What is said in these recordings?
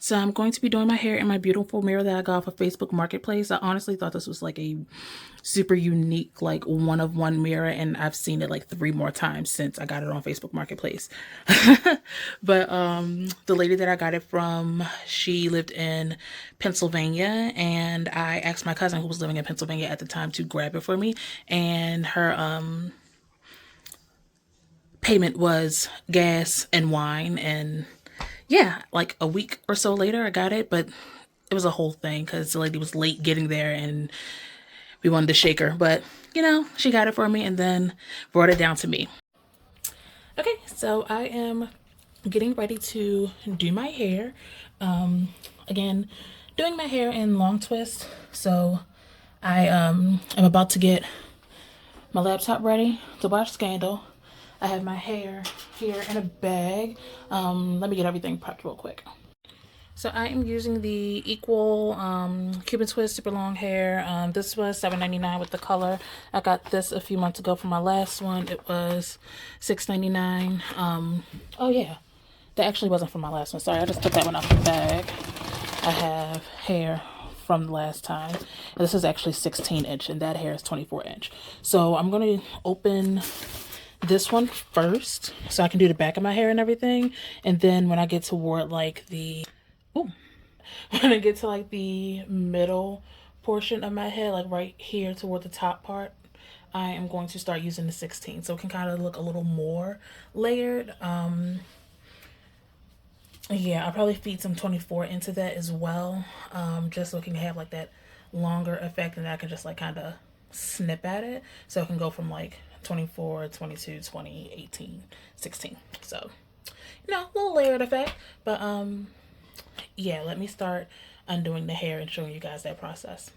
So I'm going to be doing my hair in my beautiful mirror that I got off of Facebook Marketplace. I honestly thought this was like a super unique, like one of one mirror, and I've seen it like 3 more times since I got it on Facebook Marketplace. But the lady that I got it from, she lived in Pennsylvania, and I asked my cousin who was living in Pennsylvania at the time to grab it for me, and her payment was gas and wine. And yeah, like a week or so later I got it, but it was a whole thing because the lady was late getting there and we wanted to shake her. But you know, she got it for me and then brought it down to me. Okay, so I am getting ready to do my hair. Again, doing my hair in long twist. So I am about to get my laptop ready to watch Scandal. I have my hair here in a bag. Let me get everything prepped real quick. So I am using the Equal Cuban Twist super long hair. This was $7.99 with the color. I got this a few months ago for my last one. It was $6.99. Oh yeah, that actually wasn't for my last one. Sorry, I just took that one out of the bag. I have hair from the last time. This is actually 16 inch and that hair is 24 inch. So I'm going to open this one first so I can do the back of my hair and everything. And then when I get toward like the, when I get to like the middle portion of my head, like right here toward the top part, I am going to start using the 16 so it can kind of look a little more layered. Yeah, I'll probably feed some 24 into that as well, just so it can have like that longer effect, and I can just like kind of snip at it so it can go from like 24, 22, 20, 18, 16. So, you know, a little layered effect. But yeah, let me start undoing the hair and showing you guys that process.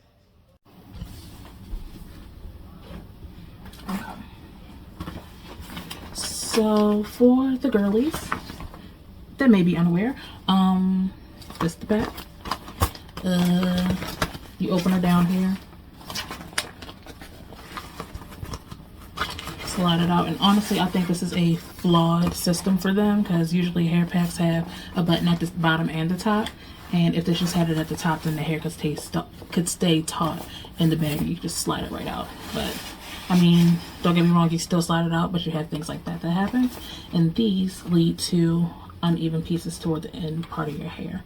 Okay. So for the girlies that may be unaware, this is the back. You open her down here, slide it out, and honestly I think this is a flawed system for them because usually hair packs have a button at the bottom and the top, and if they just had it at the top then the hair could stay taut in the bag and you could just slide it right out. But I mean, don't get me wrong, you still slide it out, but you have things like that happen, and these lead to uneven pieces toward the end part of your hair.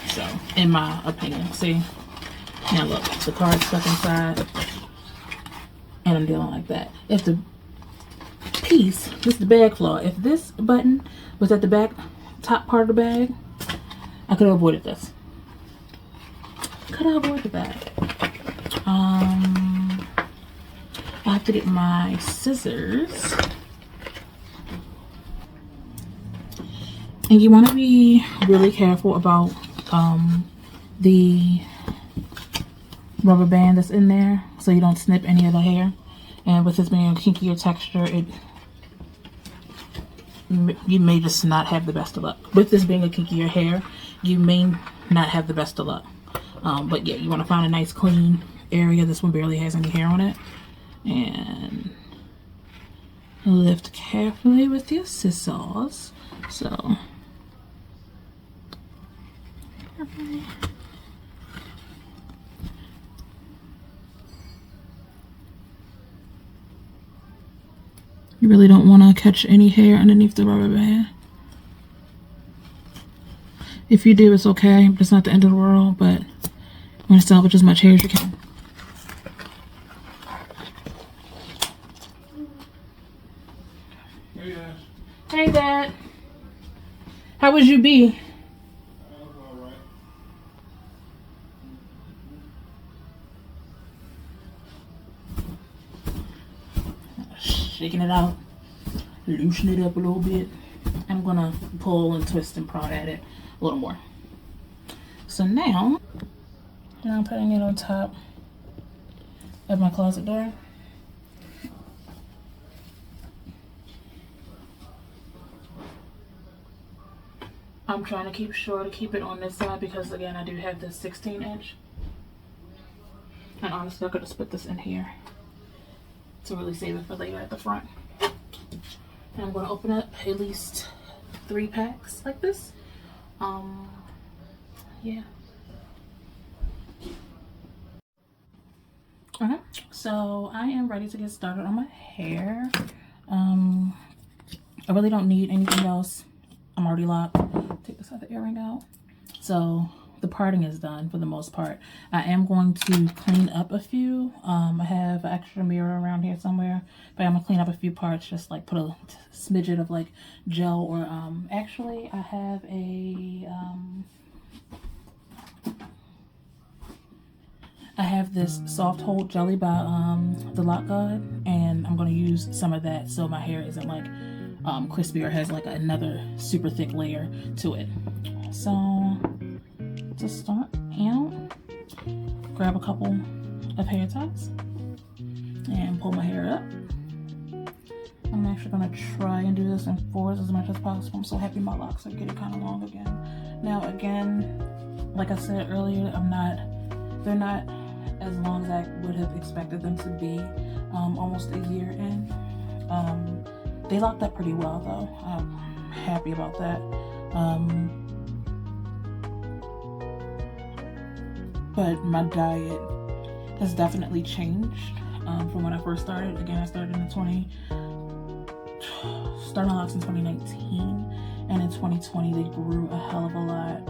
So in my opinion, see, now look, the card's stuck inside and I'm dealing like that. If the piece, this is the bag flaw, if this button was at the back top part of the bag, I could have avoided this. Could have avoided that. I have to get my scissors. And you want to be really careful about the rubber band that's in there so you don't snip any of the hair. And with this being a kinkier texture, you may just not have the best of luck. With this being a kinkier hair, you may not have the best of luck. But yeah, you want to find a nice clean area. This one barely has any hair on it. And lift carefully with your scissors. So carefully. You really don't want to catch any hair underneath the rubber band. If you do, it's okay, but it's not the end of the world. But you want to salvage as much hair as you can. Hey, Ash. Hey, Dad. How would you be? All right. Shaking it out, loosen it up a little bit. I'm gonna pull and twist and prod at it a little more. So now I'm putting it on top of my closet door. I'm trying to keep sure to keep it on this side because again I do have this 16 inch. And honestly I could just put this in here to really save it for later at the front. And I'm going to open up at least 3 packs like this. yeah. Okay, so I am ready to get started on my hair. I really don't need anything else. I'm already locked. Take this other earring out. So the parting is done for the most part. I am going to clean up a few. I have an extra mirror around here somewhere, but I'm gonna clean up a few parts, just like put a smidget of like gel or actually I have this soft hold jelly by the Loc God, and I'm gonna use some of that so my hair isn't like crispy or has like another super thick layer to it. So to start out, grab a couple of hair ties and pull my hair up. I'm actually gonna try and do this in fours as much as possible. I'm so happy my locks are getting kind of long again. Now again, like I said earlier, they're not as long as I would have expected them to be. Almost a year in. They locked up pretty well though. I'm happy about that. But my diet has definitely changed from when I first started. Again, I started in starting locks in 2019, and in 2020 they grew a hell of a lot.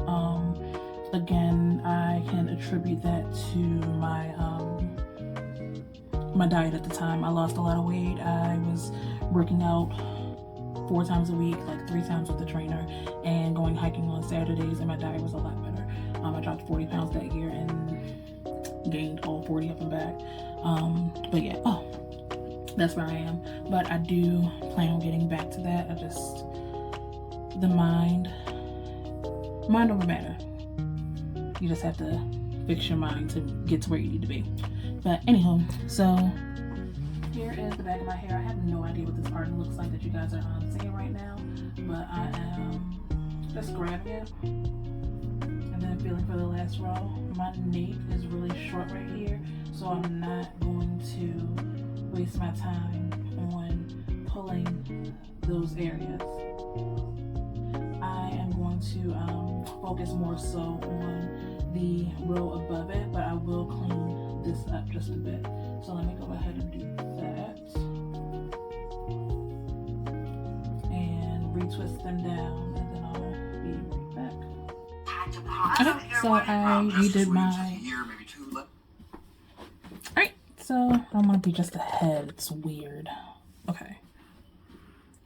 Again, I can attribute that to my my diet at the time. I lost a lot of weight. I was working out 4 times a week, like 3 times with the trainer, and going hiking on Saturdays, and my diet was a lot better. I dropped 40 pounds that year and gained all 40 up and back. But yeah, that's where I am. But I do plan on getting back to that. The mind over matter. You just have to fix your mind to get to where you need to be. But anywho, so here is the back of my hair. I have no idea what this parting looks like that you guys are seeing right now, but I am just grabbing it and then feeling for the last row. My nape is really short right here, so I'm not going to waste my time on pulling those areas. I am going to focus more so on the row above it, but I will clean this up just a bit. So let me go ahead and do that and retwist them down, and then I'll be right back. Okay, so I redid my... Alright, so I don't want to be just a head, it's weird. Okay.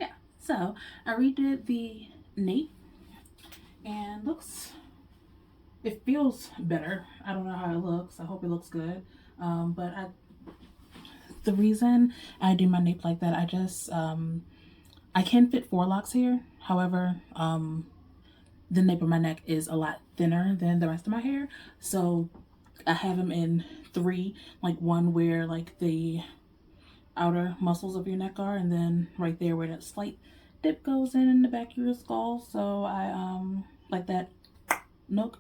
Yeah, so I redid the nape and it feels better. I don't know how it looks. I hope it looks good. But the reason I do my nape like that, I can fit 4 locks here. However, the nape of my neck is a lot thinner than the rest of my hair. So I have them in 3, like one where like the outer muscles of your neck are, and then right there where that slight dip goes in the back of your skull. So I like that nook.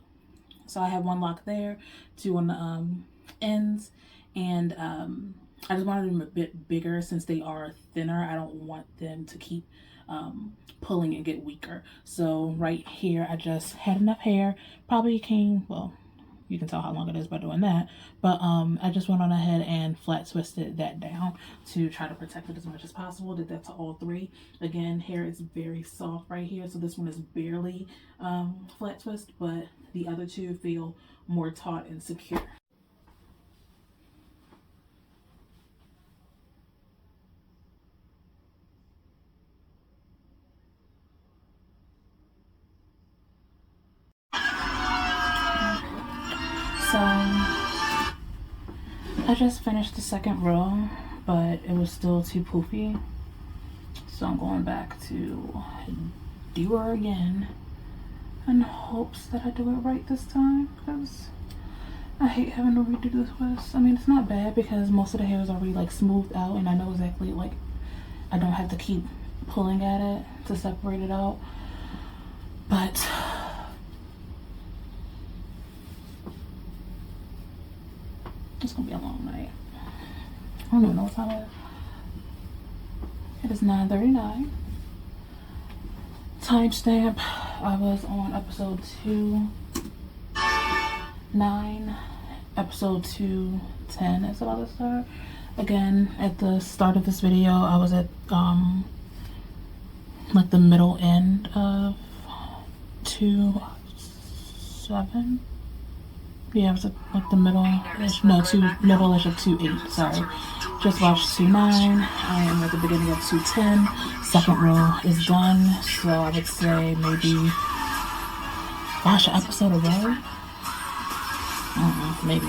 So I have 1 lock there, 2 on the ends, and I just wanted them a bit bigger since they are thinner. I don't want them to keep pulling and get weaker. So right here, I just had enough hair. Probably came, well, you can tell how long it is by doing that, but I just went on ahead and flat twisted that down to try to protect it as much as possible. Did that to all 3. Again, hair is very soft right here, so this one is barely flat twist, but the other 2 feel more taut and secure. So I just finished the 2nd row, but it was still too poofy. So I'm going back to do her again in hopes that I do it right this time, because I hate having to redo this twist. I mean, it's not bad because most of the hair is already like smoothed out, and I know exactly, like, I don't have to keep pulling at it to separate it out. But it's gonna be a long night. I don't even know what time it is. It is 9:39. Timestamp, I was on episode 2. 9, episode 210 is about to start. Again, at the start of this video, I was at like the middle end of 2:7. Yeah, I was at like the middle-ish, no, middle-ish of 2:8, sorry. Just watched 2:9. I am at the beginning of 2:10. Second row is done, so I would say maybe, gosh, an episode away? I don't know, maybe.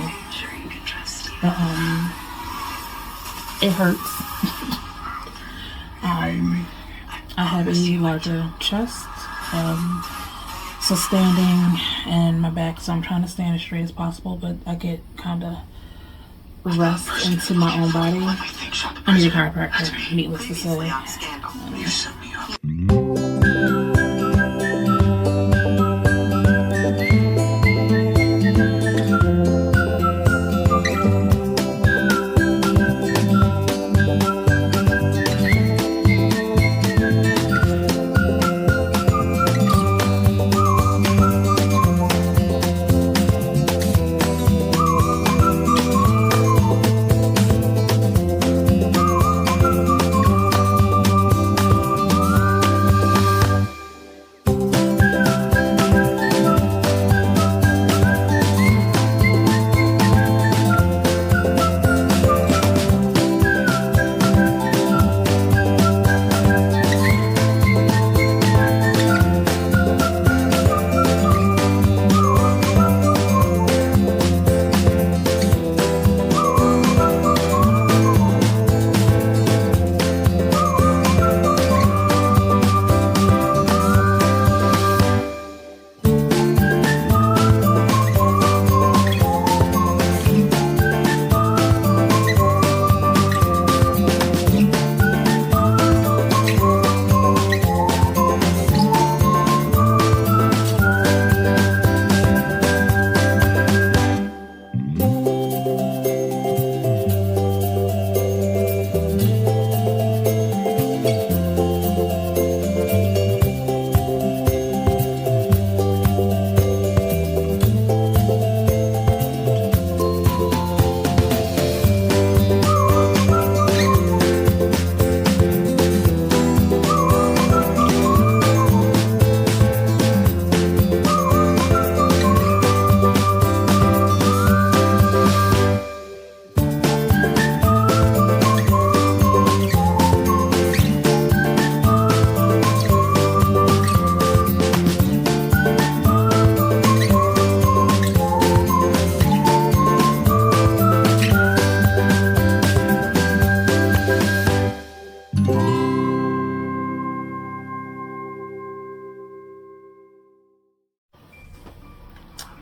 But, it hurts. I have a larger chest, so standing and my back, so I'm trying to stand as straight as possible, but I get kind of rest into my own body. I need a chiropractor, needless to say.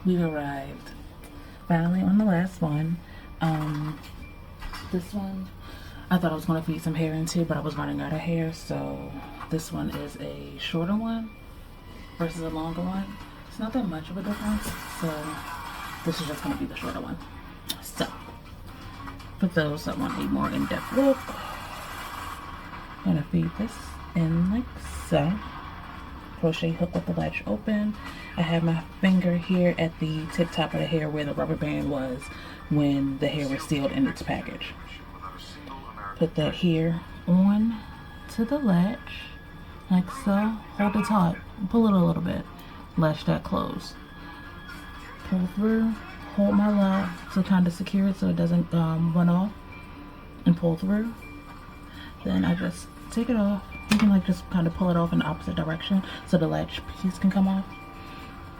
We've arrived finally on the last one. This one I thought I was going to feed some hair into, but I was running out of hair, so this one is a shorter one versus a longer one. It's not that much of a difference, so this is just going to be the shorter one. So for those that want a more in-depth look, I'm going to feed this in like so. Crochet hook with the latch open. I have my finger here at the tip top of the hair where the rubber band was when the hair was sealed in its package. Put that here on to the latch like so. Hold it taut, pull it a little bit, latch that close, pull through, hold my lock to kind of secure it so it doesn't run off, and pull through. Then I just take it off. You can like just kind of pull it off in the opposite direction so the latch piece can come off.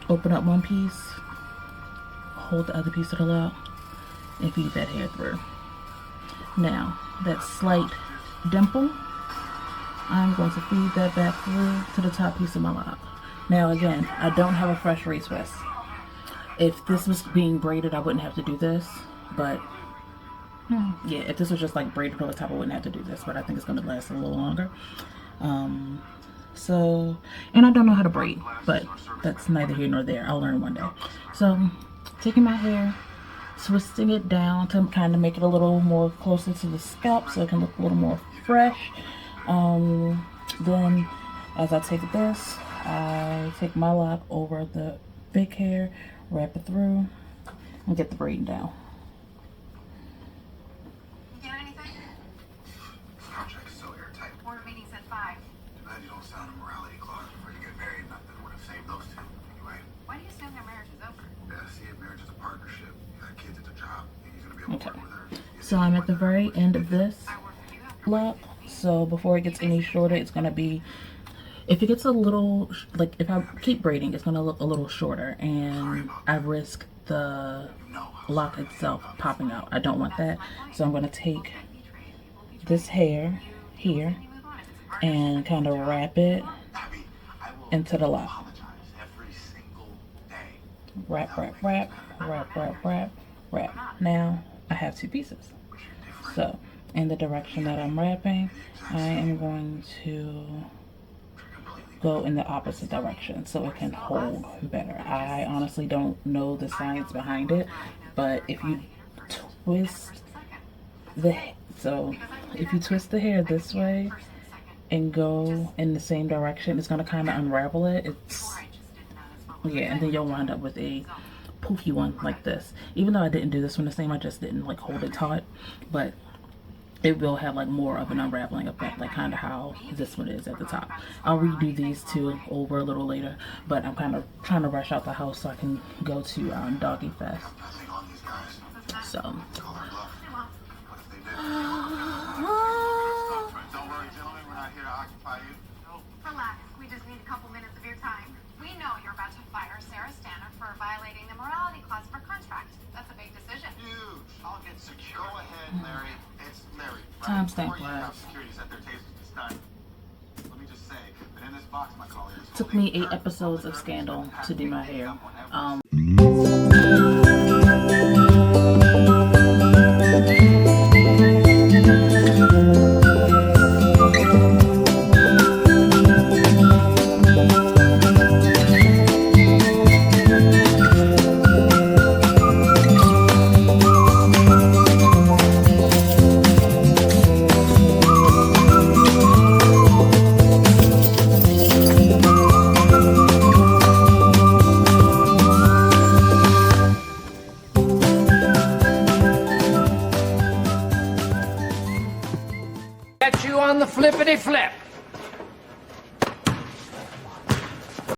Open up one piece, hold the other piece of the lock, and feed that hair through. Now, that slight dimple, I'm going to feed that back through to the top piece of my lock. Now again, I don't have a fresh race twist. If this was being braided, I wouldn't have to do this, but yeah, if this was just like braided over the top, I wouldn't have to do this, but I think it's going to last a little longer. So, and I don't know how to braid, but that's neither here nor there. I'll learn one day. So, taking my hair, twisting it down to kind of make it a little more closer to the scalp so it can look a little more fresh. Then, as I take this, I take my lock over the fake hair, wrap it through, and get the braiding down. You get anything? This contract is so airtight. Board meeting's at 5. Too bad you don't sound a morality clause before you get married. Nothing would have saved those two. Anyway. Why do you assume their marriage is over? Yeah, see it, marriage is a partnership. You got kids, it's a job. Think he's gonna be able to work with her? So I'm at the very end of this I work with you after lock. So before it gets any shorter, it's gonna be, if it gets a little, like if I keep braiding, it's gonna look a little shorter, and I risk the lock itself popping out. I don't want that. So I'm gonna take this hair here and kind of wrap it into the lock. Wrap, wrap, wrap, wrap, wrap, wrap, wrap. Now I have 2 pieces. So in the direction that I'm wrapping, I am going to go in the opposite direction so it can hold better. I honestly don't know the science behind it, but if you twist if you twist the hair this way and go in the same direction, it's going to kind of unravel it. And then you'll wind up with a poofy one like this. Even though I didn't do this one the same, I just didn't like hold it taut, but it will have like more of an unraveling effect, like kind of how this one is at the top. I'll redo these 2 over a little later, but I'm kind of trying to rush out the house so I can go to Doggy Fest. So Don't worry, gentlemen, we're not here to occupy you. Relax. We just need a couple minutes of your time. We know you're about to fire Sarah Stanner for violating the morality clause of our contract. That's a big decision. Huge. I'll get secure. Go ahead, Larry. It's Larry. Timestamp Before you have wise. security set their tasers this time. Let me just say that in this box, my colleague is took me 8 episodes of Scandal to do my hair. Get you on the flippity flip.